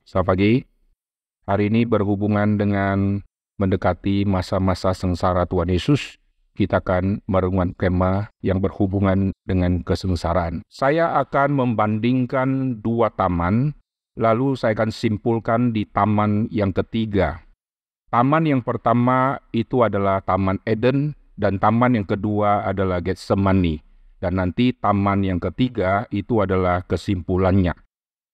Selamat pagi. Hari ini berhubungan dengan mendekati masa-masa sengsara Tuhan Yesus. Kita akan merenungkan tema yang berhubungan dengan kesengsaraan. Saya akan membandingkan dua taman, lalu saya akan simpulkan di taman yang ketiga. Taman yang pertama itu adalah Taman Eden, dan taman yang kedua adalah Getsemani. Dan nanti taman yang ketiga itu adalah kesimpulannya.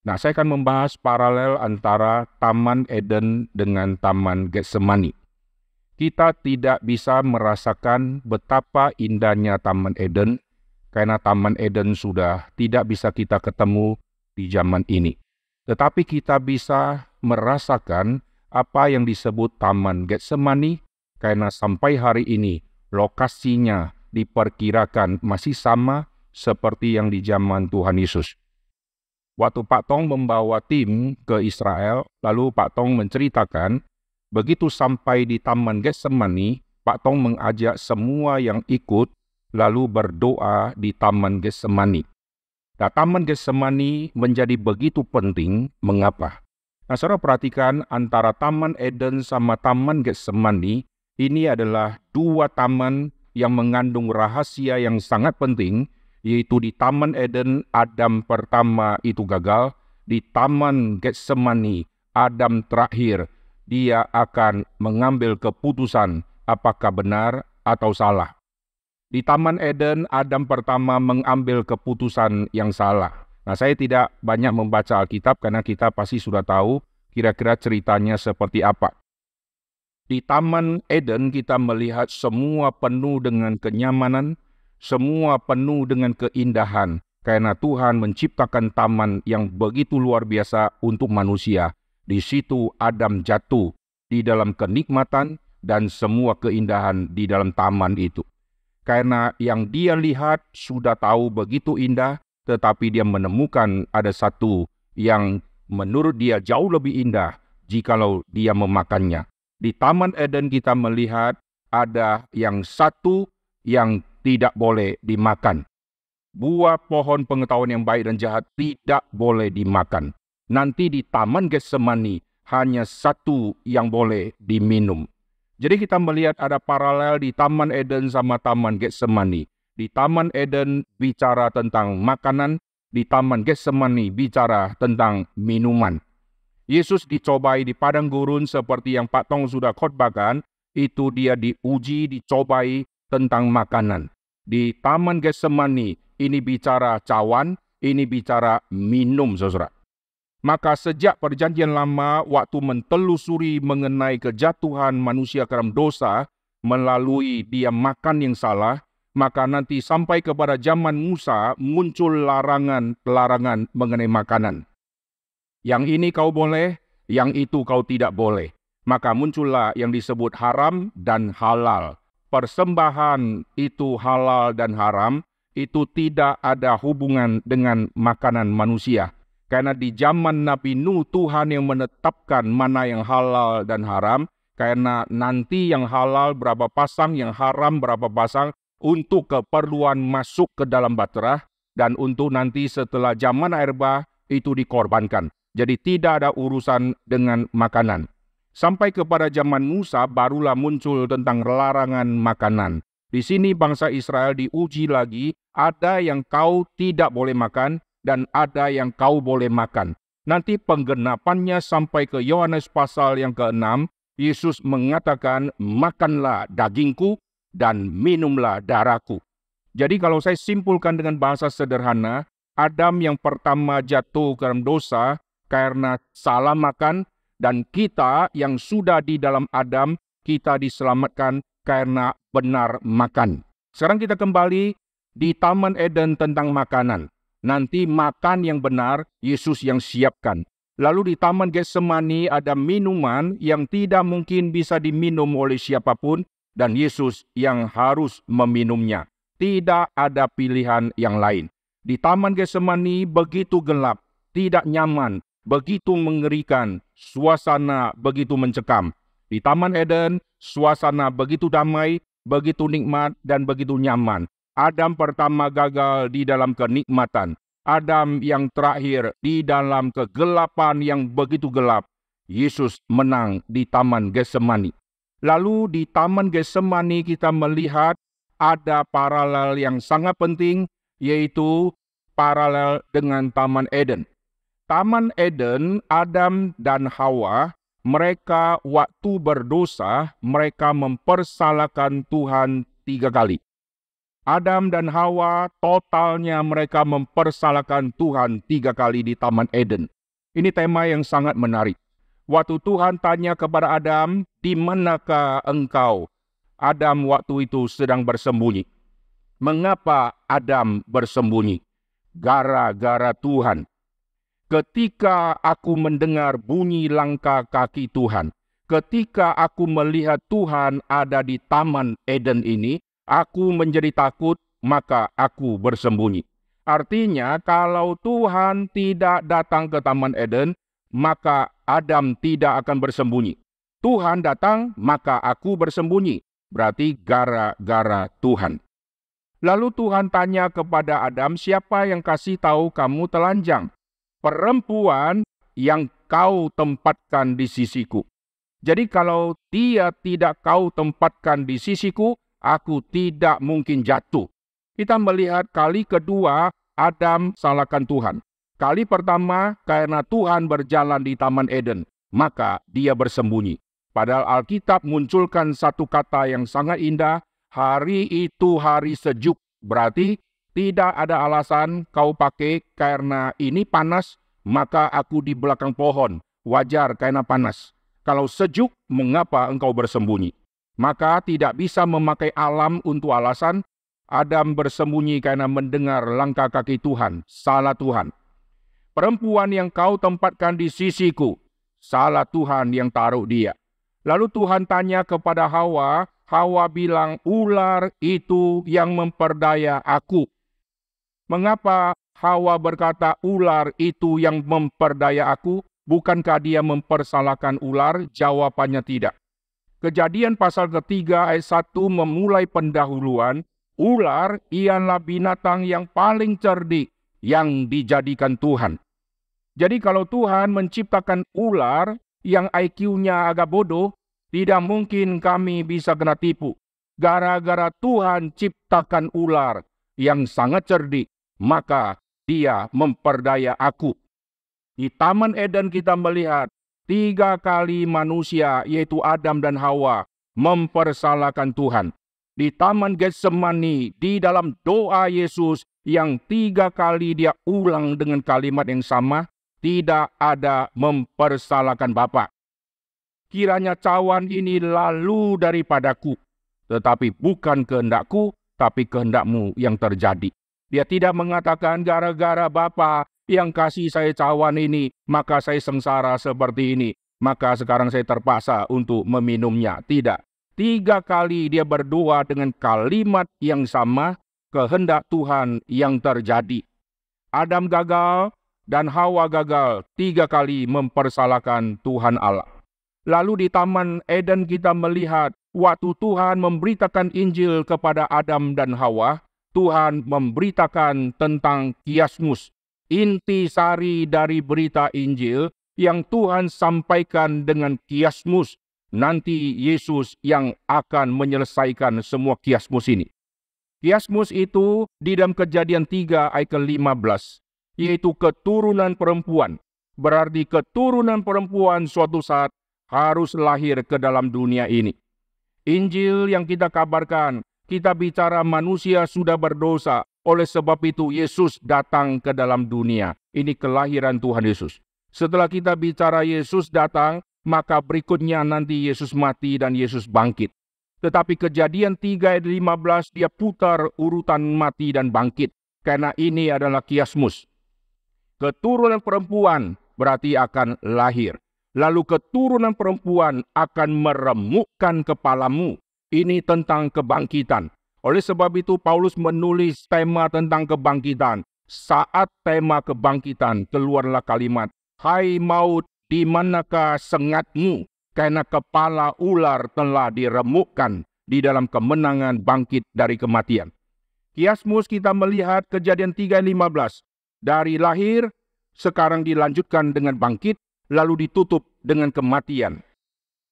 Nah, saya akan membahas paralel antara Taman Eden dengan Taman Getsemani. Kita tidak bisa merasakan betapa indahnya Taman Eden, karena Taman Eden sudah tidak bisa kita ketemu di zaman ini. Tetapi kita bisa merasakan apa yang disebut Taman Getsemani, karena sampai hari ini lokasinya diperkirakan masih sama seperti yang di zaman Tuhan Yesus. Waktu Pak Tong membawa tim ke Israel, lalu Pak Tong menceritakan, begitu sampai di Taman Getsemani, Pak Tong mengajak semua yang ikut lalu berdoa di Taman Getsemani. Nah, Taman Getsemani menjadi begitu penting, mengapa? Nah, saudara perhatikan antara Taman Eden sama Taman Getsemani, ini adalah dua taman yang mengandung rahasia yang sangat penting, yaitu di Taman Eden, Adam pertama itu gagal. Di Taman Getsemani, Adam terakhir, dia akan mengambil keputusan apakah benar atau salah. Di Taman Eden, Adam pertama mengambil keputusan yang salah. Nah, saya tidak banyak membaca Alkitab karena kita pasti sudah tahu kira-kira ceritanya seperti apa. Di Taman Eden kita melihat semua penuh dengan kenyamanan, semua penuh dengan keindahan, karena Tuhan menciptakan taman yang begitu luar biasa untuk manusia. Di situ Adam jatuh di dalam kenikmatan dan semua keindahan di dalam taman itu. Karena yang dia lihat sudah tahu begitu indah, tetapi dia menemukan ada satu yang menurut dia jauh lebih indah jikalau dia memakannya. Di Taman Eden kita melihat ada yang satu yang tidak boleh dimakan. Buah pohon pengetahuan yang baik dan jahat tidak boleh dimakan. Nanti di Taman Getsemani hanya satu yang boleh diminum. Jadi kita melihat ada paralel di Taman Eden sama Taman Getsemani. Di Taman Eden bicara tentang makanan, di Taman Getsemani bicara tentang minuman. Yesus dicobai di padang gurun seperti yang Pak Tong sudah khotbahkan, itu dia diuji, dicobai tentang makanan. Di Taman Getsemani ini bicara cawan, ini bicara minum, saudara. Maka sejak perjanjian lama, waktu mentelusuri mengenai kejatuhan manusia ke dalam dosa, melalui dia makan yang salah, maka nanti sampai kepada zaman Musa muncul larangan mengenai makanan. Yang ini kau boleh, yang itu kau tidak boleh. Maka muncullah yang disebut haram dan halal. Persembahan itu halal dan haram, itu tidak ada hubungan dengan makanan manusia. Karena di zaman Nabi Nuh, Tuhan yang menetapkan mana yang halal dan haram, karena nanti yang halal berapa pasang, yang haram berapa pasang, untuk keperluan masuk ke dalam bahtera, dan untuk nanti setelah zaman air bah, itu dikorbankan. Jadi tidak ada urusan dengan makanan. Sampai kepada zaman Musa barulah muncul tentang larangan makanan. Di sini bangsa Israel diuji lagi, ada yang kau tidak boleh makan dan ada yang kau boleh makan. Nanti penggenapannya sampai ke Yohanes pasal yang ke-6, Yesus mengatakan, makanlah dagingku dan minumlah darahku. Jadi kalau saya simpulkan dengan bahasa sederhana, Adam yang pertama jatuh ke dalam dosa karena salah makan, dan kita yang sudah di dalam Adam, kita diselamatkan karena benar makan. Sekarang kita kembali di Taman Eden tentang makanan. Nanti makan yang benar, Yesus yang siapkan. Lalu di Taman Getsemani ada minuman yang tidak mungkin bisa diminum oleh siapapun, dan Yesus yang harus meminumnya. Tidak ada pilihan yang lain. Di Taman Getsemani begitu gelap, tidak nyaman, begitu mengerikan, suasana begitu mencekam. Di Taman Eden, suasana begitu damai, begitu nikmat, dan begitu nyaman. Adam pertama gagal di dalam kenikmatan. Adam yang terakhir di dalam kegelapan yang begitu gelap, Yesus menang di Taman Getsemani. Lalu di Taman Getsemani kita melihat ada paralel yang sangat penting, yaitu paralel dengan Taman Eden. Taman Eden, Adam dan Hawa, mereka waktu berdosa, mereka mempersalahkan Tuhan 3 kali. Adam dan Hawa totalnya mereka mempersalahkan Tuhan 3 kali di Taman Eden. Ini tema yang sangat menarik. Waktu Tuhan tanya kepada Adam, "Di manakah engkau?" Adam waktu itu sedang bersembunyi. Mengapa Adam bersembunyi? Gara-gara Tuhan. Ketika aku mendengar bunyi langkah kaki Tuhan, ketika aku melihat Tuhan ada di Taman Eden ini, aku menjadi takut, maka aku bersembunyi. Artinya, kalau Tuhan tidak datang ke Taman Eden, maka Adam tidak akan bersembunyi. Tuhan datang, maka aku bersembunyi. Berarti gara-gara Tuhan. Lalu Tuhan tanya kepada Adam, "Siapa yang kasih tahu kamu telanjang?" "Perempuan yang kau tempatkan di sisiku." Jadi kalau dia tidak kau tempatkan di sisiku, aku tidak mungkin jatuh. Kita melihat kali kedua Adam salahkan Tuhan. Kali pertama karena Tuhan berjalan di Taman Eden, maka dia bersembunyi. Padahal Alkitab munculkan satu kata yang sangat indah, hari itu hari sejuk. Berarti tidak ada alasan kau pakai karena ini panas, maka aku di belakang pohon. Wajar karena panas. Kalau sejuk, mengapa engkau bersembunyi? Maka tidak bisa memakai alam untuk alasan. Adam bersembunyi karena mendengar langkah kaki Tuhan. Salah Tuhan. Perempuan yang kau tempatkan di sisiku. Salah Tuhan yang taruh dia. Lalu Tuhan tanya kepada Hawa. Hawa bilang, "Ular itu yang memperdaya aku." Mengapa Hawa berkata ular itu yang memperdaya aku? Bukankah dia mempersalahkan ular? Jawabannya tidak. Kejadian pasal ketiga ayat 1 memulai pendahuluan. Ular ialah binatang yang paling cerdik yang dijadikan Tuhan. Jadi kalau Tuhan menciptakan ular yang IQ-nya agak bodoh, tidak mungkin kami bisa kena tipu. Gara-gara Tuhan ciptakan ular yang sangat cerdik, maka dia memperdaya aku. Di Taman Eden kita melihat 3 kali manusia, yaitu Adam dan Hawa, mempersalahkan Tuhan. Di Taman Getsemani, di dalam doa Yesus yang 3 kali dia ulang dengan kalimat yang sama, tidak ada mempersalahkan Bapa. Kiranya cawan ini lalu daripadaku, tetapi bukan kehendakku, tapi kehendakmu yang terjadi. Dia tidak mengatakan gara-gara Bapa yang kasih saya cawan ini, maka saya sengsara seperti ini, maka sekarang saya terpaksa untuk meminumnya. Tidak. 3 kali dia berdoa dengan kalimat yang sama, kehendak Tuhan yang terjadi. Adam gagal dan Hawa gagal 3 kali mempersalahkan Tuhan Allah. Lalu di Taman Eden kita melihat waktu Tuhan memberitakan Injil kepada Adam dan Hawa, Tuhan memberitakan tentang kiasmus. Inti sari dari berita Injil yang Tuhan sampaikan dengan kiasmus. Nanti Yesus yang akan menyelesaikan semua kiasmus ini. Kiasmus itu di dalam Kejadian 3 ayat ke-15, yaitu keturunan perempuan. Berarti keturunan perempuan suatu saat harus lahir ke dalam dunia ini. Injil yang kita kabarkan, kita bicara manusia sudah berdosa, oleh sebab itu Yesus datang ke dalam dunia. Ini kelahiran Tuhan Yesus. Setelah kita bicara Yesus datang, maka berikutnya nanti Yesus mati dan Yesus bangkit. Tetapi Kejadian 3 ayat 15 dia putar urutan mati dan bangkit. Karena ini adalah kiasmus. Keturunan perempuan berarti akan lahir. Lalu keturunan perempuan akan meremukkan kepalamu. Ini tentang kebangkitan. Oleh sebab itu Paulus menulis tema tentang kebangkitan. Saat tema kebangkitan keluarlah kalimat, "Hai maut, di manakah sengatmu? Karena kepala ular telah diremukkan di dalam kemenangan bangkit dari kematian." Kiasmus kita melihat Kejadian 3:15. Dari lahir, sekarang dilanjutkan dengan bangkit, lalu ditutup dengan kematian.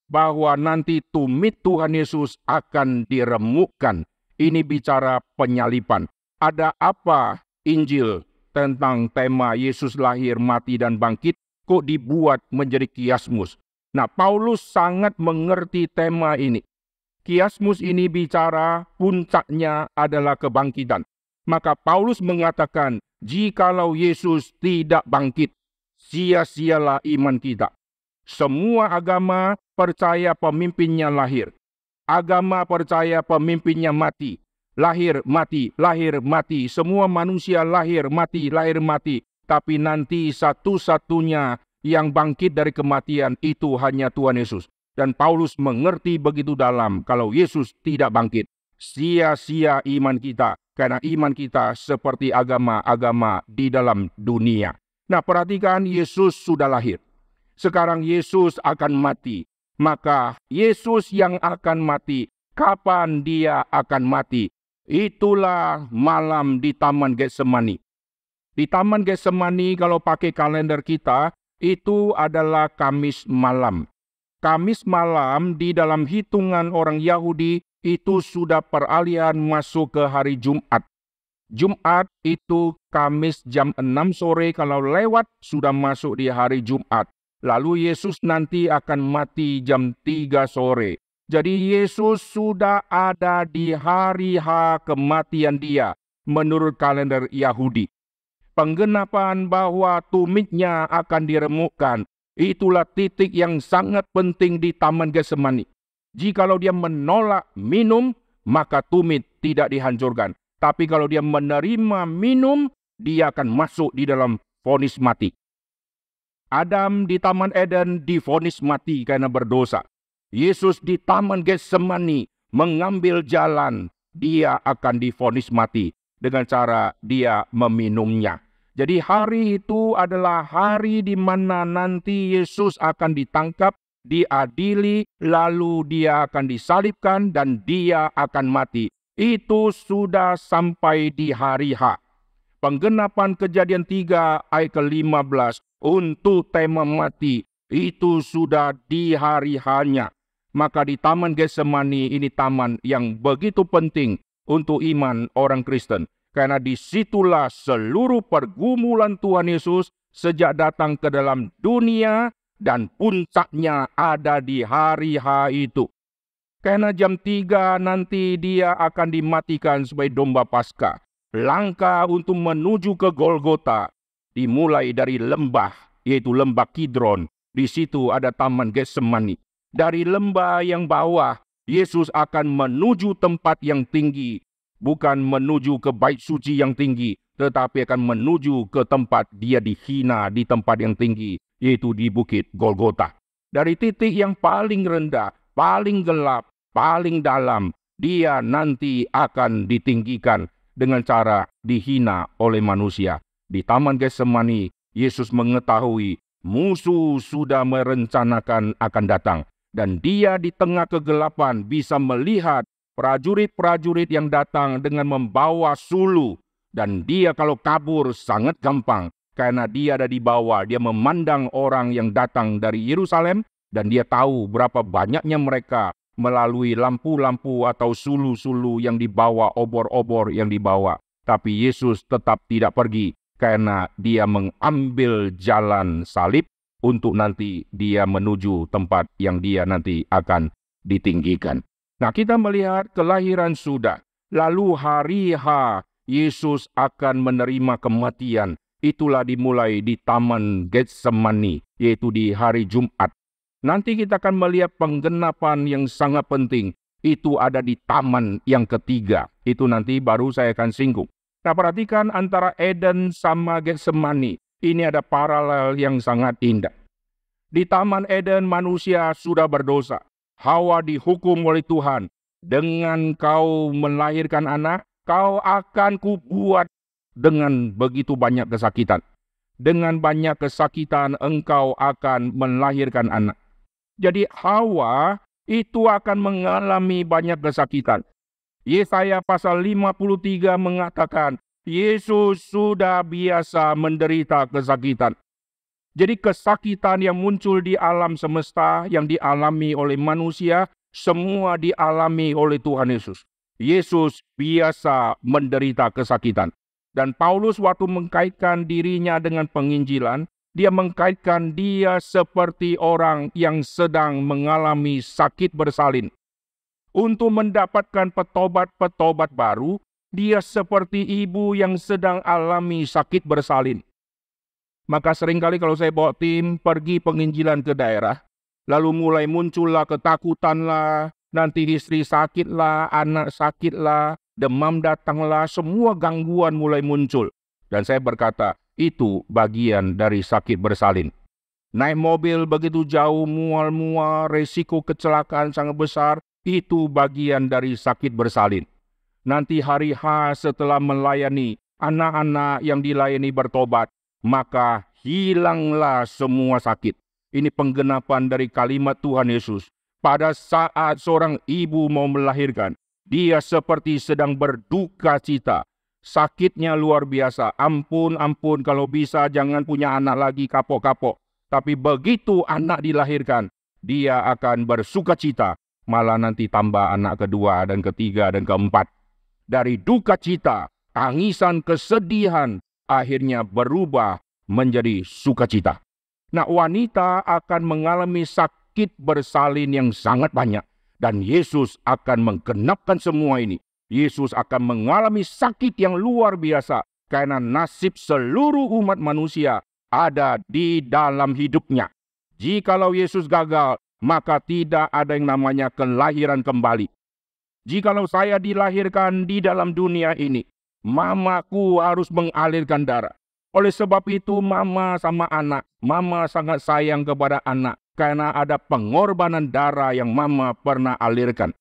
Bahwa nanti tumit Tuhan Yesus akan diremukkan. Ini bicara penyaliban. Ada apa Injil tentang tema Yesus lahir, mati, dan bangkit kok dibuat menjadi kiasmus? Nah, Paulus sangat mengerti tema ini. Kiasmus ini bicara puncaknya adalah kebangkitan. Maka Paulus mengatakan, jikalau Yesus tidak bangkit, sia-sialah iman kita. Semua agama percaya pemimpinnya lahir. Agama percaya pemimpinnya mati. Lahir, mati, lahir, mati. Semua manusia lahir, mati, lahir, mati. Tapi nanti satu-satunya yang bangkit dari kematian itu hanya Tuhan Yesus. Dan Paulus mengerti begitu dalam, kalau Yesus tidak bangkit, sia-sia iman kita. Karena iman kita seperti agama-agama di dalam dunia. Nah, perhatikan, Yesus sudah lahir. Sekarang Yesus akan mati. Maka Yesus yang akan mati, kapan dia akan mati? Itulah malam di Taman Getsemani. Di Taman Getsemani, kalau pakai kalender kita, itu adalah Kamis malam. Kamis malam di dalam hitungan orang Yahudi itu sudah peralihan masuk ke hari Jumat. Jumat itu Kamis jam 6 sore, kalau lewat sudah masuk di hari Jumat. Lalu Yesus nanti akan mati jam 3 sore. Jadi Yesus sudah ada di hari H kematian dia menurut kalender Yahudi. Penggenapan bahwa tumitnya akan diremukkan, itulah titik yang sangat penting di Taman Getsemani. Jikalau dia menolak minum, maka tumit tidak dihancurkan. Tapi kalau dia menerima minum, dia akan masuk di dalam vonis mati. Adam di Taman Eden divonis mati karena berdosa. Yesus di Taman Getsemani mengambil jalan, dia akan divonis mati dengan cara dia meminumnya. Jadi hari itu adalah hari di mana nanti Yesus akan ditangkap, diadili, lalu dia akan disalibkan dan dia akan mati. Itu sudah sampai di hari H. Penggenapan Kejadian 3 ayat ke-15 untuk tema mati itu sudah di hari H-nya. Maka di Taman Getsemani ini taman yang begitu penting untuk iman orang Kristen. Karena disitulah seluruh pergumulan Tuhan Yesus sejak datang ke dalam dunia dan puncaknya ada di hari H itu. Karena jam 3 nanti dia akan dimatikan sebagai domba Paskah. Langkah untuk menuju ke Golgota dimulai dari lembah, yaitu lembah Kidron. Di situ ada Taman Getsemani. Dari lembah yang bawah, Yesus akan menuju tempat yang tinggi. Bukan menuju ke bait suci yang tinggi, tetapi akan menuju ke tempat dia dihina di tempat yang tinggi, yaitu di Bukit Golgota. Dari titik yang paling rendah, paling gelap, paling dalam, dia nanti akan ditinggikan dengan cara dihina oleh manusia. Di Taman Getsemani, Yesus mengetahui musuh sudah merencanakan akan datang. Dan dia di tengah kegelapan bisa melihat prajurit-prajurit yang datang dengan membawa sulu. Dan dia kalau kabur sangat gampang. Karena dia ada di bawah, dia memandang orang yang datang dari Yerusalem. Dan dia tahu berapa banyaknya mereka melalui lampu-lampu atau sulu-sulu yang dibawa, obor-obor yang dibawa. Tapi Yesus tetap tidak pergi. Karena dia mengambil jalan salib untuk nanti dia menuju tempat yang dia nanti akan ditinggikan. Nah, kita melihat kelahiran sudah. Lalu hari H, Yesus akan menerima kematian. Itulah dimulai di Taman Getsemani, yaitu di hari Jumat. Nanti kita akan melihat penggenapan yang sangat penting. Itu ada di taman yang ketiga. Itu nanti baru saya akan singgung. Nah, perhatikan antara Eden sama Getsemani. Ini ada paralel yang sangat indah. Di Taman Eden manusia sudah berdosa. Hawa dihukum oleh Tuhan. Dengan kau melahirkan anak, kau akan kubuat dengan begitu banyak kesakitan. Dengan banyak kesakitan engkau akan melahirkan anak. Jadi Hawa itu akan mengalami banyak kesakitan. Yesaya pasal 53 mengatakan, Yesus sudah biasa menderita kesakitan. Jadi kesakitan yang muncul di alam semesta, yang dialami oleh manusia, semua dialami oleh Tuhan Yesus. Yesus biasa menderita kesakitan. Dan Paulus waktu mengkaitkan dirinya dengan penginjilan, dia mengkaitkan dia seperti orang yang sedang mengalami sakit bersalin. Untuk mendapatkan petobat-petobat baru, dia seperti ibu yang sedang alami sakit bersalin. Maka seringkali kalau saya bawa tim pergi penginjilan ke daerah, lalu mulai muncullah ketakutanlah, nanti istri sakitlah, anak sakitlah, demam datanglah, semua gangguan mulai muncul. Dan saya berkata, itu bagian dari sakit bersalin. Naik mobil begitu jauh, mual-mual, resiko kecelakaan sangat besar, itu bagian dari sakit bersalin. Nanti hari H setelah melayani, anak-anak yang dilayani bertobat, maka hilanglah semua sakit. Ini penggenapan dari kalimat Tuhan Yesus. Pada saat seorang ibu mau melahirkan, dia seperti sedang berduka cita. Sakitnya luar biasa. Ampun, ampun, kalau bisa jangan punya anak lagi kapok-kapok. Tapi begitu anak dilahirkan, dia akan bersuka cita. Malah nanti tambah anak kedua dan ketiga dan keempat. Dari duka cita, tangisan, kesedihan, akhirnya berubah menjadi sukacita. Nah, wanita akan mengalami sakit bersalin yang sangat banyak. Dan Yesus akan menggenapkan semua ini. Yesus akan mengalami sakit yang luar biasa. Karena nasib seluruh umat manusia ada di dalam hidupnya. Jikalau Yesus gagal, maka tidak ada yang namanya kelahiran kembali. Jikalau saya dilahirkan di dalam dunia ini, mamaku harus mengalirkan darah. Oleh sebab itu mama sama anak, mama sangat sayang kepada anak karena ada pengorbanan darah yang mama pernah alirkan.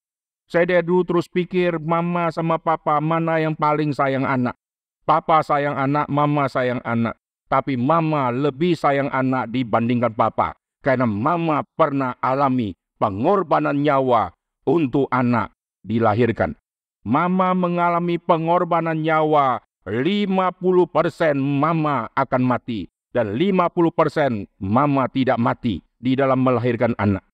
Saya dari dulu terus pikir mama sama papa mana yang paling sayang anak. Papa sayang anak, mama sayang anak. Tapi mama lebih sayang anak dibandingkan papa. Karena mama pernah alami pengorbanan nyawa untuk anak dilahirkan. Mama mengalami pengorbanan nyawa, 50% mama akan mati. Dan 50% mama tidak mati di dalam melahirkan anak.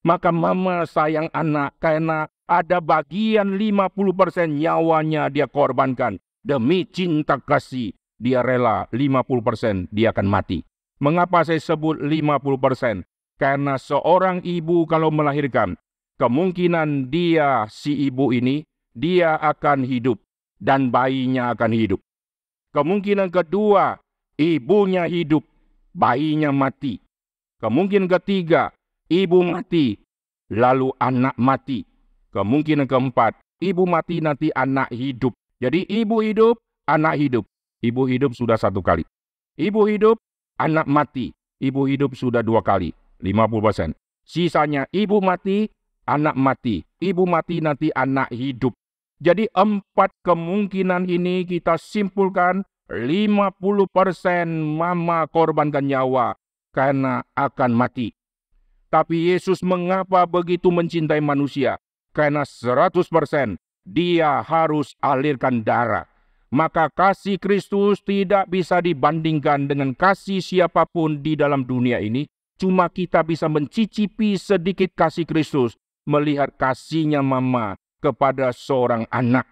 Maka mama sayang anak karena ada bagian 50% nyawanya dia korbankan. Demi cinta kasih, dia rela 50% dia akan mati. Mengapa saya sebut 50%? Karena seorang ibu kalau melahirkan, kemungkinan dia, si ibu ini, dia akan hidup dan bayinya akan hidup. Kemungkinan kedua, ibunya hidup, bayinya mati. Kemungkinan ketiga, ibu mati, lalu anak mati. Kemungkinan keempat, ibu mati nanti anak hidup. Jadi ibu hidup, anak hidup. Ibu hidup sudah 1 kali. Ibu hidup, anak mati. Ibu hidup sudah 2 kali, 50%. Sisanya ibu mati, anak mati. Ibu mati nanti anak hidup. Jadi 4 kemungkinan ini kita simpulkan 50% mama korbankan nyawa karena akan mati. Tapi Yesus mengapa begitu mencintai manusia? Karena 100% dia harus alirkan darah. Maka kasih Kristus tidak bisa dibandingkan dengan kasih siapapun di dalam dunia ini. Cuma kita bisa mencicipi sedikit kasih Kristus, melihat kasihnya mama kepada seorang anak.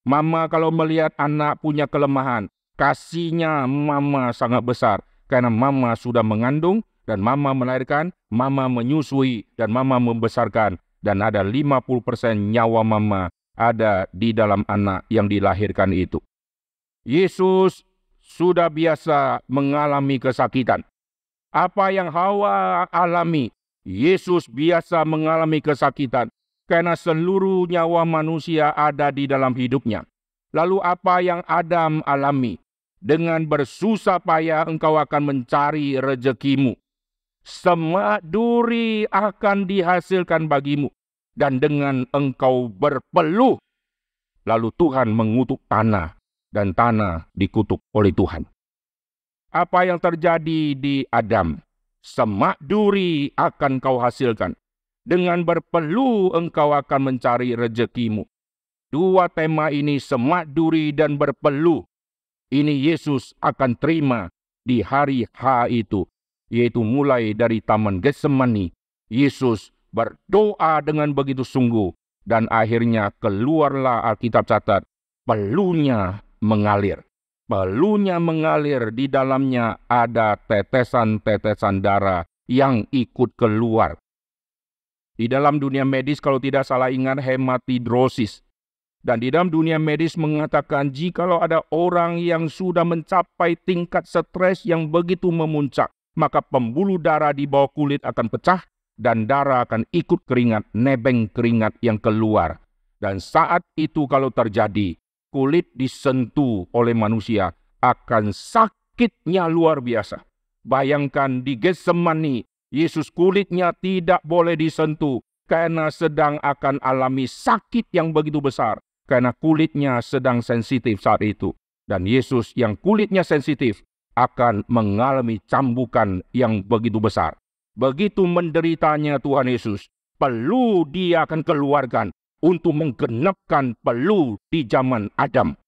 Mama kalau melihat anak punya kelemahan, kasihnya mama sangat besar. Karena mama sudah mengandung, dan mama melahirkan, mama menyusui, dan mama membesarkan. Dan ada 50% nyawa mama ada di dalam anak yang dilahirkan itu. Yesus sudah biasa mengalami kesakitan. Apa yang Hawa alami, Yesus biasa mengalami kesakitan. Karena seluruh nyawa manusia ada di dalam hidupnya. Lalu apa yang Adam alami? Dengan bersusah payah engkau akan mencari rezekimu. Semak duri akan dihasilkan bagimu. Dan dengan engkau berpeluh, lalu Tuhan mengutuk tanah. Dan tanah dikutuk oleh Tuhan. Apa yang terjadi di Adam? Semak duri akan kau hasilkan. Dengan berpeluh engkau akan mencari rezekimu. 2 tema ini, semak duri dan berpeluh, Ini Yesus akan terima di hari H itu, yaitu mulai dari Taman Getsemani. Yesus berdoa dengan begitu sungguh, dan akhirnya keluarlah Alkitab catat, peluhnya mengalir. Peluhnya mengalir, di dalamnya ada tetesan-tetesan darah yang ikut keluar. Di dalam dunia medis, kalau tidak salah ingat, hematidrosis. Dan di dalam dunia medis mengatakan jikalau ada orang yang sudah mencapai tingkat stres yang begitu memuncak, maka pembuluh darah di bawah kulit akan pecah dan darah akan ikut keringat, nebeng keringat yang keluar. Dan saat itu kalau terjadi, kulit disentuh oleh manusia akan sakitnya luar biasa. Bayangkan di Getsemani, Yesus kulitnya tidak boleh disentuh karena sedang akan alami sakit yang begitu besar. Karena kulitnya sedang sensitif saat itu. Dan Yesus yang kulitnya sensitif akan mengalami cambukan yang begitu besar. Begitu menderitanya Tuhan Yesus, peluh Dia akan keluarkan untuk menggenapkan peluh di zaman Adam.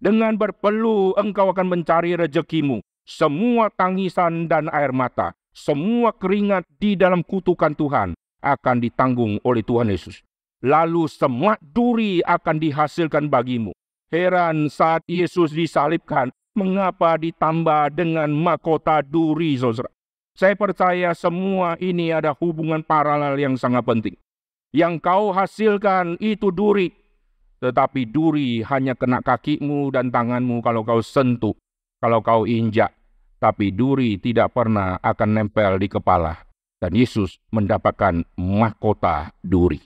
Dengan berpeluh engkau akan mencari rezekimu. Semua tangisan dan air mata, semua keringat di dalam kutukan Tuhan akan ditanggung oleh Tuhan Yesus. Lalu semak duri akan dihasilkan bagimu. Heran saat Yesus disalibkan, mengapa ditambah dengan mahkota duri, saudara? Saya percaya semua ini ada hubungan paralel yang sangat penting. Yang kau hasilkan itu duri. Tetapi duri hanya kena kakimu dan tanganmu kalau kau sentuh, kalau kau injak. Tapi duri tidak pernah akan nempel di kepala. Dan Yesus mendapatkan mahkota duri.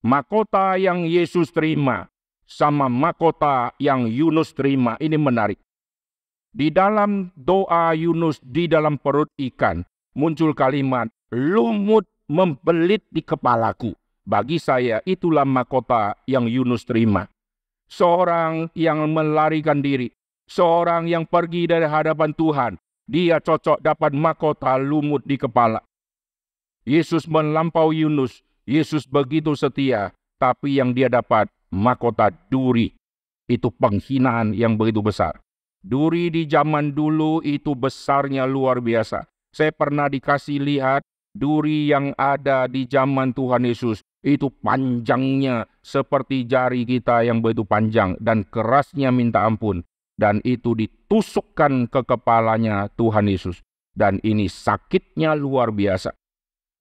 Mahkota yang Yesus terima sama mahkota yang Yunus terima ini menarik. Di dalam doa Yunus di dalam perut ikan muncul kalimat lumut membelit di kepalaku. Bagi saya itulah mahkota yang Yunus terima. Seorang yang melarikan diri, seorang yang pergi dari hadapan Tuhan, dia cocok dapat mahkota lumut di kepala. Yesus melampaui Yunus. Yesus begitu setia, tapi yang dia dapat mahkota duri. Itu penghinaan yang begitu besar. Duri di zaman dulu itu besarnya luar biasa. Saya pernah dikasih lihat duri yang ada di zaman Tuhan Yesus. Itu panjangnya seperti jari kita yang begitu panjang dan kerasnya minta ampun. Dan itu ditusukkan ke kepalanya Tuhan Yesus. Dan ini sakitnya luar biasa.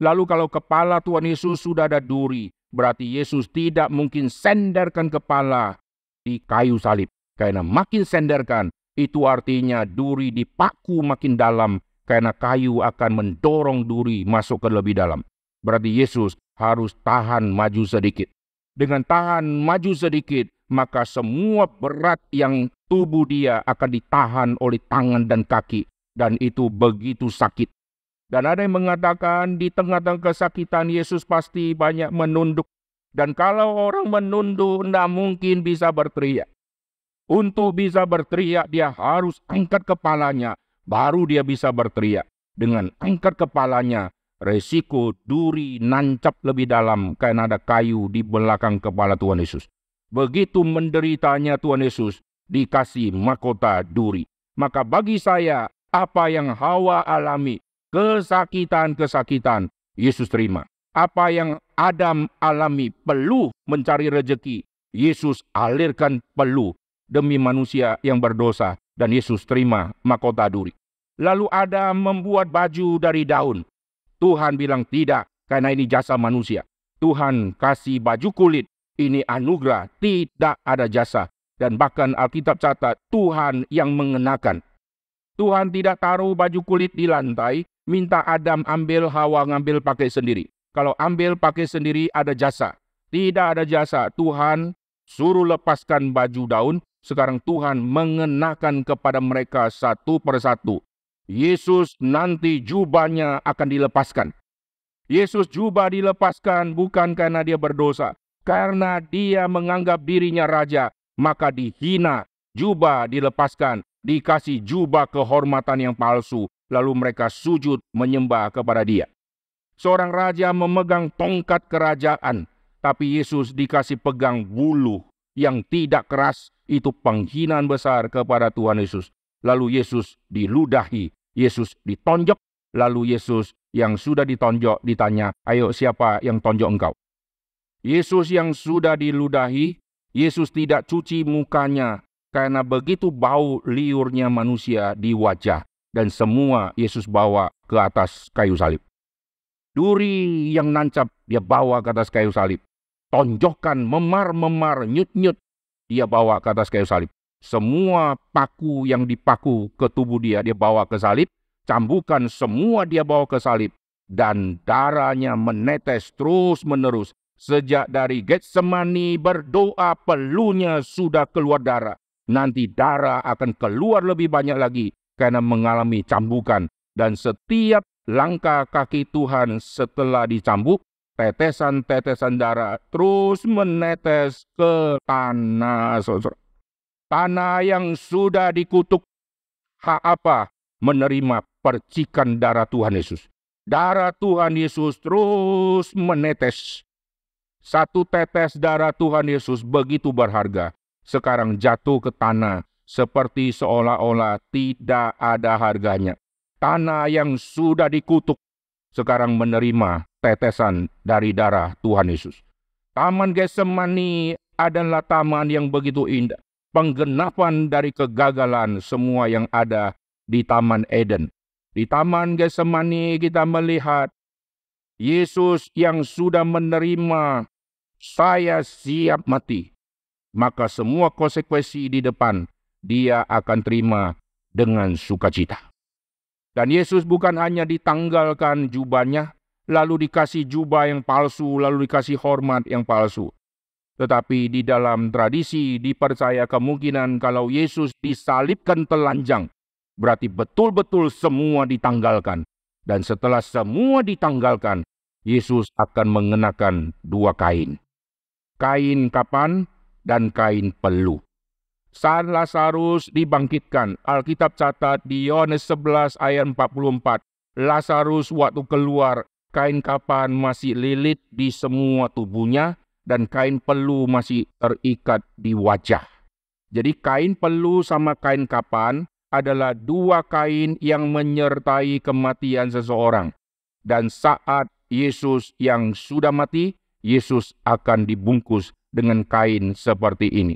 Lalu kalau kepala Tuhan Yesus sudah ada duri, berarti Yesus tidak mungkin senderkan kepala di kayu salib. Karena makin senderkan, itu artinya duri dipaku makin dalam, karena kayu akan mendorong duri masuk ke lebih dalam. Berarti Yesus harus tahan maju sedikit. Dengan tahan maju sedikit, maka semua berat yang tubuh dia akan ditahan oleh tangan dan kaki. Dan itu begitu sakit. Dan ada yang mengatakan di tengah-tengah kesakitan Yesus pasti banyak menunduk. Dan kalau orang menunduk, tidak mungkin bisa berteriak. Untuk bisa berteriak, dia harus angkat kepalanya. Baru dia bisa berteriak. Dengan angkat kepalanya, resiko duri nancap lebih dalam karena ada kayu di belakang kepala Tuhan Yesus. Begitu menderitanya Tuhan Yesus, dikasih mahkota duri. Maka bagi saya, apa yang Hawa alami, kesakitan-kesakitan, Yesus terima. Apa yang Adam alami, peluh mencari rejeki, Yesus alirkan peluh demi manusia yang berdosa. Dan Yesus terima mahkota duri. Lalu Adam membuat baju dari daun. Tuhan bilang tidak, karena ini jasa manusia. Tuhan kasih baju kulit, ini anugerah, tidak ada jasa. Dan bahkan Alkitab catat, Tuhan yang mengenakan. Tuhan tidak taruh baju kulit di lantai, minta Adam ambil, Hawa ngambil pakai sendiri. Kalau ambil pakai sendiri ada jasa. Tidak ada jasa. Tuhan suruh lepaskan baju daun. Sekarang Tuhan mengenakan kepada mereka satu persatu. Yesus nanti jubahnya akan dilepaskan. Yesus jubah dilepaskan bukan karena dia berdosa. Karena dia menganggap dirinya raja, maka dihina. Jubah dilepaskan. Dikasih jubah kehormatan yang palsu. Lalu mereka sujud menyembah kepada dia. Seorang raja memegang tongkat kerajaan. Tapi Yesus dikasih pegang bulu. yang tidak keras, itu penghinaan besar kepada Tuhan Yesus. Lalu Yesus diludahi, Yesus ditonjok, lalu Yesus yang sudah ditonjok ditanya, ayo siapa yang tonjok engkau? Yesus yang sudah diludahi, Yesus tidak cuci mukanya karena begitu bau liurnya manusia di wajah. Dan semua Yesus bawa ke atas kayu salib. Duri yang nancap dia bawa ke atas kayu salib. Tonjokan, memar-memar, nyut-nyut dia bawa ke atas kayu salib. Semua paku yang dipaku ke tubuh dia bawa ke salib. Cambukan semua dia bawa ke salib. Dan darahnya menetes terus menerus. Sejak dari Getsemani berdoa peluhnya sudah keluar darah. Nanti darah akan keluar lebih banyak lagi karena mengalami cambukan. Dan setiap langkah kaki Tuhan setelah dicambuk, tetesan-tetesan darah terus menetes ke tanah. Tanah yang sudah dikutuk, hak apa? Menerima percikan darah Tuhan Yesus. Darah Tuhan Yesus terus menetes. Satu tetes darah Tuhan Yesus begitu berharga. Sekarang jatuh ke tanah seperti seolah-olah tidak ada harganya. Tanah yang sudah dikutuk sekarang menerima tetesan dari darah Tuhan Yesus. Taman Getsemani adalah taman yang begitu indah. Penggenapan dari kegagalan semua yang ada di Taman Eden. Di Taman Getsemani kita melihat Yesus yang sudah menerima, saya siap mati. Maka semua konsekuensi di depan dia akan terima dengan sukacita. Dan Yesus bukan hanya ditanggalkan jubahnya, lalu dikasih jubah yang palsu, lalu dikasih hormat yang palsu. Tetapi di dalam tradisi dipercaya kemungkinan kalau Yesus disalibkan telanjang, berarti betul-betul semua ditanggalkan. Dan setelah semua ditanggalkan, Yesus akan mengenakan dua kain. Kain kapan dan kain peluh. Saat Lazarus dibangkitkan, Alkitab catat di Yohanes 11 ayat 44, Lazarus waktu keluar, kain kapan masih lilit di semua tubuhnya dan kain peluh masih terikat di wajah. Jadi kain peluh sama kain kapan adalah dua kain yang menyertai kematian seseorang. Dan saat Yesus yang sudah mati, Yesus akan dibungkus dengan kain seperti ini.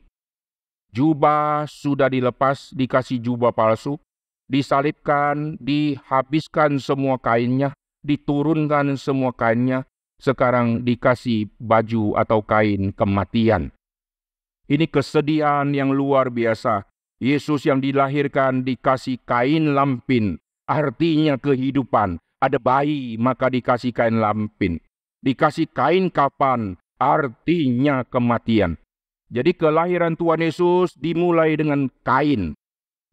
Jubah sudah dilepas, dikasih jubah palsu, disalibkan, dihabiskan semua kainnya, diturunkan semua kainnya, sekarang dikasih baju atau kain kematian. Ini kesedihan yang luar biasa. Yesus yang dilahirkan dikasih kain lampin, artinya kehidupan. Ada bayi, maka dikasih kain lampin. Dikasih kain kapan, artinya kematian. Jadi kelahiran Tuhan Yesus dimulai dengan kain.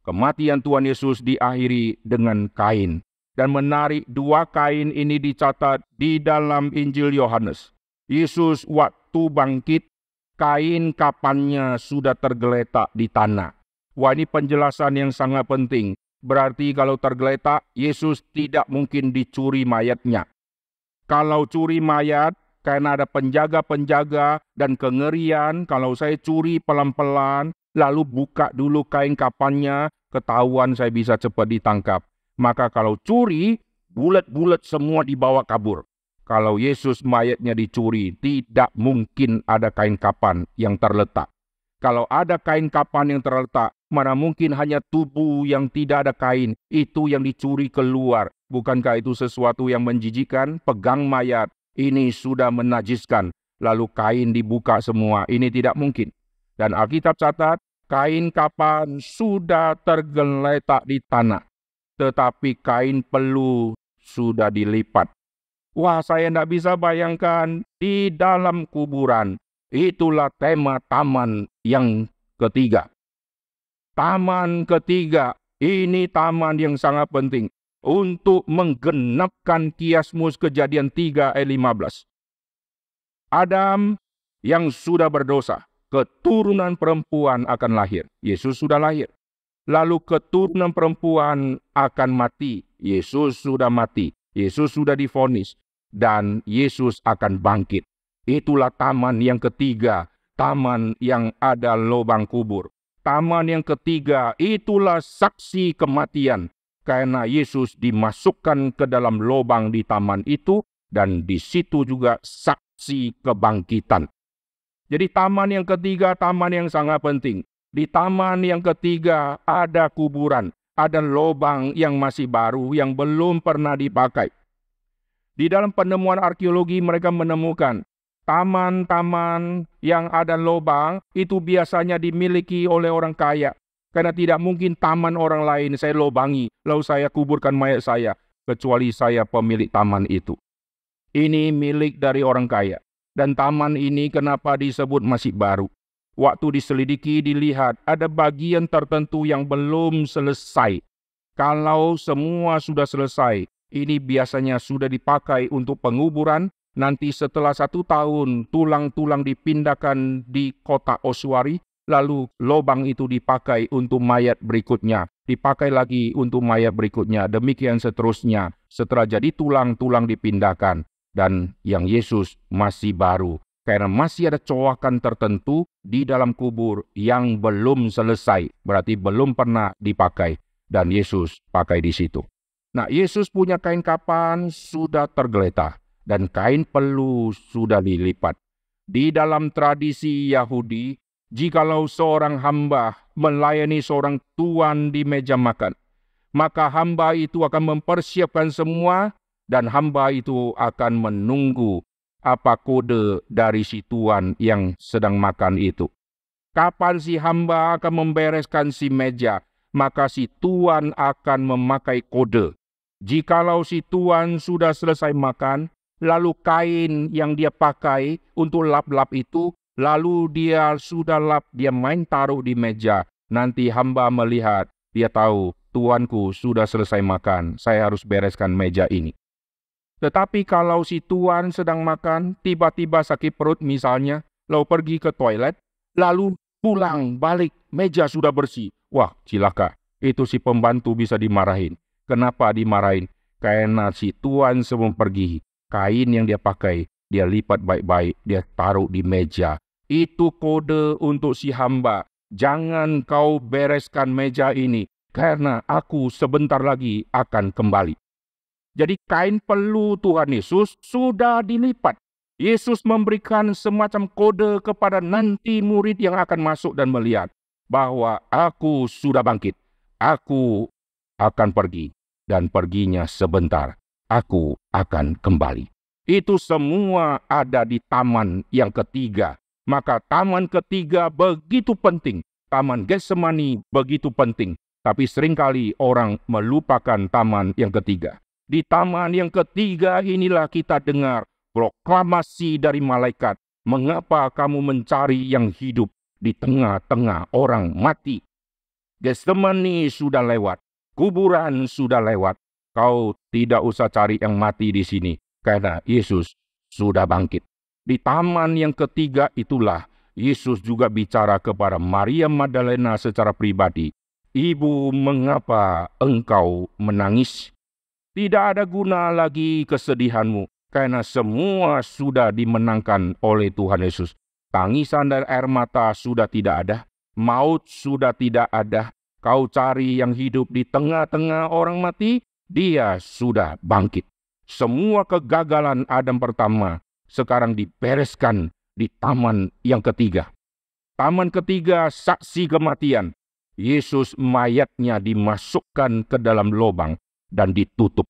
Kematian Tuhan Yesus diakhiri dengan kain. Dan menarik, dua kain ini dicatat di dalam Injil Yohanes. Yesus waktu bangkit, kain kapannya sudah tergeletak di tanah. Wah, ini penjelasan yang sangat penting. Berarti kalau tergeletak, Yesus tidak mungkin dicuri mayatnya. Kalau curi mayat, karena ada penjaga-penjaga dan kengerian, kalau saya curi pelan-pelan, lalu buka dulu kain kapannya, ketahuan saya bisa cepat ditangkap. Maka kalau curi, bulat-bulat semua dibawa kabur. Kalau Yesus mayatnya dicuri, tidak mungkin ada kain kapan yang terletak. Kalau ada kain kapan yang terletak, mana mungkin hanya tubuh yang tidak ada kain, itu yang dicuri keluar. Bukankah itu sesuatu yang menjijikkan? Pegang mayat, ini sudah menajiskan. Lalu kain dibuka semua, ini tidak mungkin. Dan Alkitab catat, kain kapan sudah tergeletak di tanah. Tetapi kain peluh sudah dilipat. Wah, saya tidak bisa bayangkan di dalam kuburan. Itulah tema taman yang ketiga. Taman ketiga, ini taman yang sangat penting untuk menggenapkan Kiasmus Kejadian 3 ayat 15. Adam yang sudah berdosa, keturunan perempuan akan lahir. Yesus sudah lahir. Lalu keturunan perempuan akan mati. Yesus sudah mati. Yesus sudah divonis. Dan Yesus akan bangkit. Itulah taman yang ketiga. taman yang ada lubang kubur. Taman yang ketiga, itulah saksi kematian. Karena Yesus dimasukkan ke dalam lubang di taman itu, dan di situ juga saksi kebangkitan. Jadi taman yang ketiga, taman yang sangat penting. Di taman yang ketiga ada kuburan, ada lubang yang masih baru, yang belum pernah dipakai. Di dalam penemuan arkeologi mereka menemukan taman-taman yang ada lubang itu biasanya dimiliki oleh orang kaya. Karena tidak mungkin taman orang lain saya lubangi, lalu saya kuburkan mayat saya, kecuali saya pemilik taman itu. Ini milik dari orang kaya. Dan taman ini kenapa disebut masih baru? Waktu diselidiki dilihat ada bagian tertentu yang belum selesai. Kalau semua sudah selesai, ini biasanya sudah dipakai untuk penguburan. Nanti setelah 1 tahun, tulang-tulang dipindahkan di kota Oswari. Lalu lubang itu dipakai untuk mayat berikutnya. Dipakai lagi untuk mayat berikutnya. Demikian seterusnya. Setelah jadi tulang-tulang dipindahkan. Dan yang Yesus masih baru. Karena masih ada coakan tertentu di dalam kubur yang belum selesai. Berarti belum pernah dipakai. Dan Yesus pakai di situ. Nah, Yesus punya kain kapan sudah tergeletak. Dan kain pelu sudah dilipat. Di dalam tradisi Yahudi, jikalau seorang hamba melayani seorang tuan di meja makan, maka hamba itu akan mempersiapkan semua, dan hamba itu akan menunggu apa kode dari si tuan yang sedang makan itu. Kapan si hamba akan membereskan si meja, maka si tuan akan memakai kode. Jikalau si tuan sudah selesai makan, lalu kain yang dia pakai untuk lap-lap itu, lalu dia sudah lap, dia main taruh di meja. Nanti hamba melihat, dia tahu, tuanku sudah selesai makan, saya harus bereskan meja ini. Tetapi kalau si tuan sedang makan, tiba-tiba sakit perut misalnya, lalu pergi ke toilet, lalu pulang balik, meja sudah bersih. Wah, cilaka. Itu si pembantu bisa dimarahin. Kenapa dimarahin? Karena si tuan sebelum pergi, kain yang dia pakai, dia lipat baik-baik, dia taruh di meja. Itu kode untuk si hamba. Jangan kau bereskan meja ini, karena aku sebentar lagi akan kembali. Jadi kain pelu Tuhan Yesus sudah dilipat. Yesus memberikan semacam kode kepada nanti murid yang akan masuk dan melihat bahwa aku sudah bangkit. Aku akan pergi dan perginya sebentar. Aku akan kembali. Itu semua ada di taman yang ketiga. Maka taman ketiga begitu penting. Taman Getsemani begitu penting. Tapi seringkali orang melupakan taman yang ketiga. Di taman yang ketiga inilah kita dengar proklamasi dari malaikat. Mengapa kamu mencari yang hidup di tengah-tengah orang mati? Getsemani sudah lewat. Kuburan sudah lewat. Kau tidak usah cari yang mati di sini. Karena Yesus sudah bangkit. Di taman yang ketiga itulah Yesus juga bicara kepada Maria Magdalena secara pribadi. Ibu, mengapa engkau menangis? Tidak ada guna lagi kesedihanmu, karena semua sudah dimenangkan oleh Tuhan Yesus. Tangisan dan air mata sudah tidak ada, maut sudah tidak ada. Kau cari yang hidup di tengah-tengah orang mati, dia sudah bangkit. Semua kegagalan Adam pertama sekarang dibereskan di taman yang ketiga. Taman ketiga, saksi kematian. Yesus mayatnya dimasukkan ke dalam lubang dan ditutup.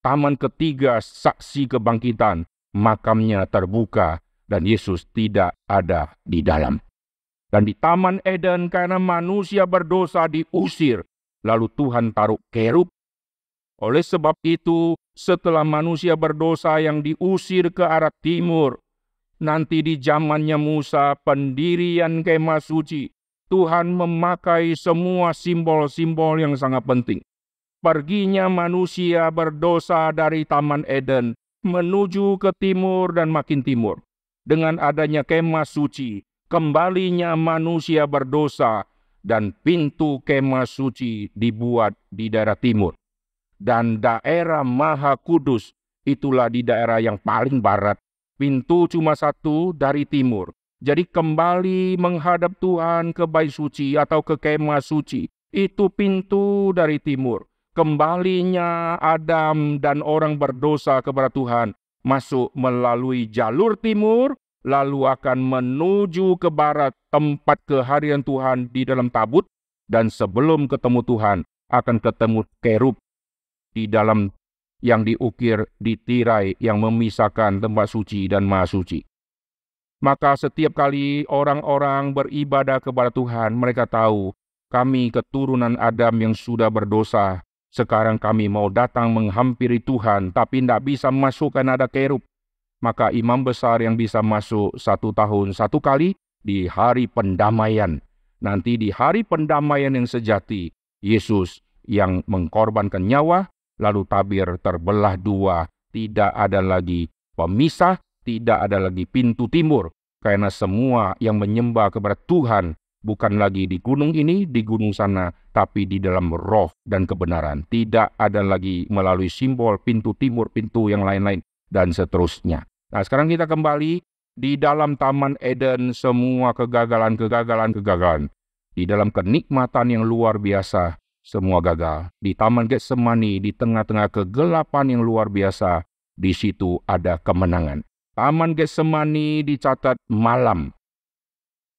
Taman ketiga, saksi kebangkitan, makamnya terbuka dan Yesus tidak ada di dalam. Dan di Taman Eden karena manusia berdosa diusir, lalu Tuhan taruh kerub. Oleh sebab itu, setelah manusia berdosa yang diusir ke arah timur, nanti di zamannya Musa, pendirian kemah suci, Tuhan memakai semua simbol-simbol yang sangat penting. Perginya manusia berdosa dari Taman Eden menuju ke timur dan makin timur. Dengan adanya kemah suci, kembalinya manusia berdosa dan pintu kemah suci dibuat di daerah timur. Dan daerah Maha Kudus itulah di daerah yang paling barat. Pintu cuma satu dari timur. Jadi kembali menghadap Tuhan ke bait suci atau ke kemah suci, itu pintu dari timur. Kembalinya Adam dan orang berdosa kepada Tuhan masuk melalui jalur timur, lalu akan menuju ke barat tempat kehadiran Tuhan di dalam tabut, dan sebelum ketemu Tuhan akan ketemu kerub di dalam yang diukir di tirai yang memisahkan tempat suci dan maha suci. Maka setiap kali orang-orang beribadah kepada Tuhan, mereka tahu kami keturunan Adam yang sudah berdosa. Sekarang kami mau datang menghampiri Tuhan, tapi tidak bisa masuk karena ada kerub. Maka imam besar yang bisa masuk 1 tahun 1 kali di hari pendamaian. Nanti di hari pendamaian yang sejati, Yesus yang mengkorbankan nyawa, lalu tabir terbelah 2. Tidak ada lagi pemisah, tidak ada lagi pintu timur. Karena semua yang menyembah kepada Tuhan bukan lagi di gunung ini, di gunung sana, tapi di dalam roh dan kebenaran. Tidak ada lagi melalui simbol pintu timur, pintu yang lain-lain, dan seterusnya. Nah, sekarang kita kembali di dalam Taman Eden, semua kegagalan. Di dalam kenikmatan yang luar biasa, semua gagal. Di Taman Getsemani, di tengah-tengah kegelapan yang luar biasa, di situ ada kemenangan. Taman Getsemani dicatat malam.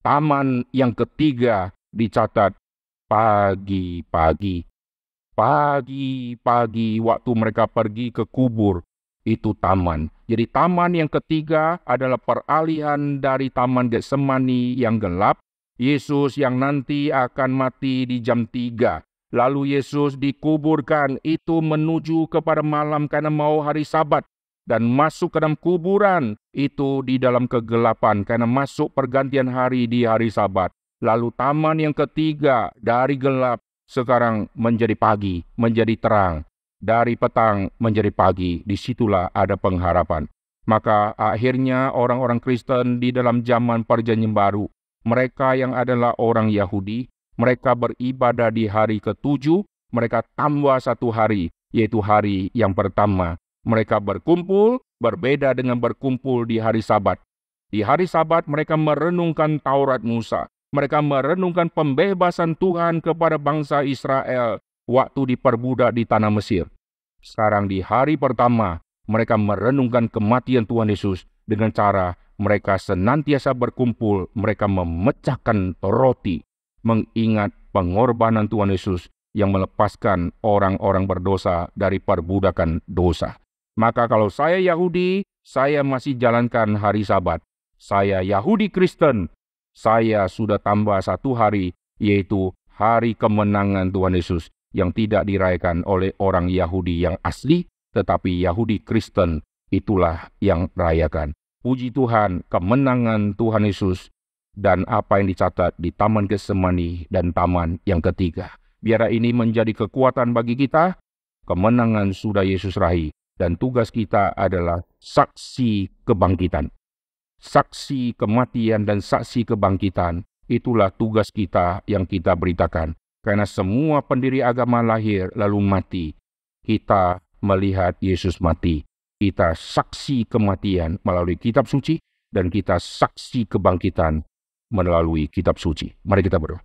Taman yang ketiga dicatat pagi-pagi. Pagi-pagi waktu mereka pergi ke kubur, itu taman. Jadi taman yang ketiga adalah peralihan dari Taman Getsemani yang gelap, Yesus yang nanti akan mati di jam 3. Lalu Yesus dikuburkan, itu menuju kepada malam karena mau hari Sabat. Dan masuk ke dalam kuburan, itu di dalam kegelapan karena masuk pergantian hari di hari Sabat. Lalu taman yang ketiga dari gelap sekarang menjadi pagi, menjadi terang. Dari petang menjadi pagi, disitulah ada pengharapan. Maka akhirnya orang-orang Kristen di dalam zaman Perjanjian Baru, mereka yang adalah orang Yahudi, mereka beribadah di hari ke-7, mereka tambah 1 hari, yaitu hari yang pertama. Mereka berkumpul, berbeda dengan berkumpul di hari Sabat. Di hari Sabat mereka merenungkan Taurat Musa. Mereka merenungkan pembebasan Tuhan kepada bangsa Israel waktu diperbudak di tanah Mesir. Sekarang di hari pertama, mereka merenungkan kematian Tuhan Yesus dengan cara mereka senantiasa berkumpul, mereka memecahkan roti, mengingat pengorbanan Tuhan Yesus yang melepaskan orang-orang berdosa dari perbudakan dosa. Maka kalau saya Yahudi, saya masih jalankan hari Sabat. Saya Yahudi Kristen, saya sudah tambah 1 hari, yaitu hari kemenangan Tuhan Yesus yang tidak dirayakan oleh orang Yahudi yang asli, tetapi Yahudi Kristen itulah yang rayakan. Puji Tuhan, kemenangan Tuhan Yesus dan apa yang dicatat di Taman Getsemani dan taman yang ketiga. Biar ini menjadi kekuatan bagi kita, kemenangan sudah Yesus raih. Dan tugas kita adalah saksi kebangkitan. Saksi kematian dan saksi kebangkitan. Itulah tugas kita yang kita beritakan. Karena semua pendiri agama lahir lalu mati. Kita melihat Yesus mati. Kita saksi kematian melalui kitab suci. Dan kita saksi kebangkitan melalui kitab suci. Mari kita berdoa.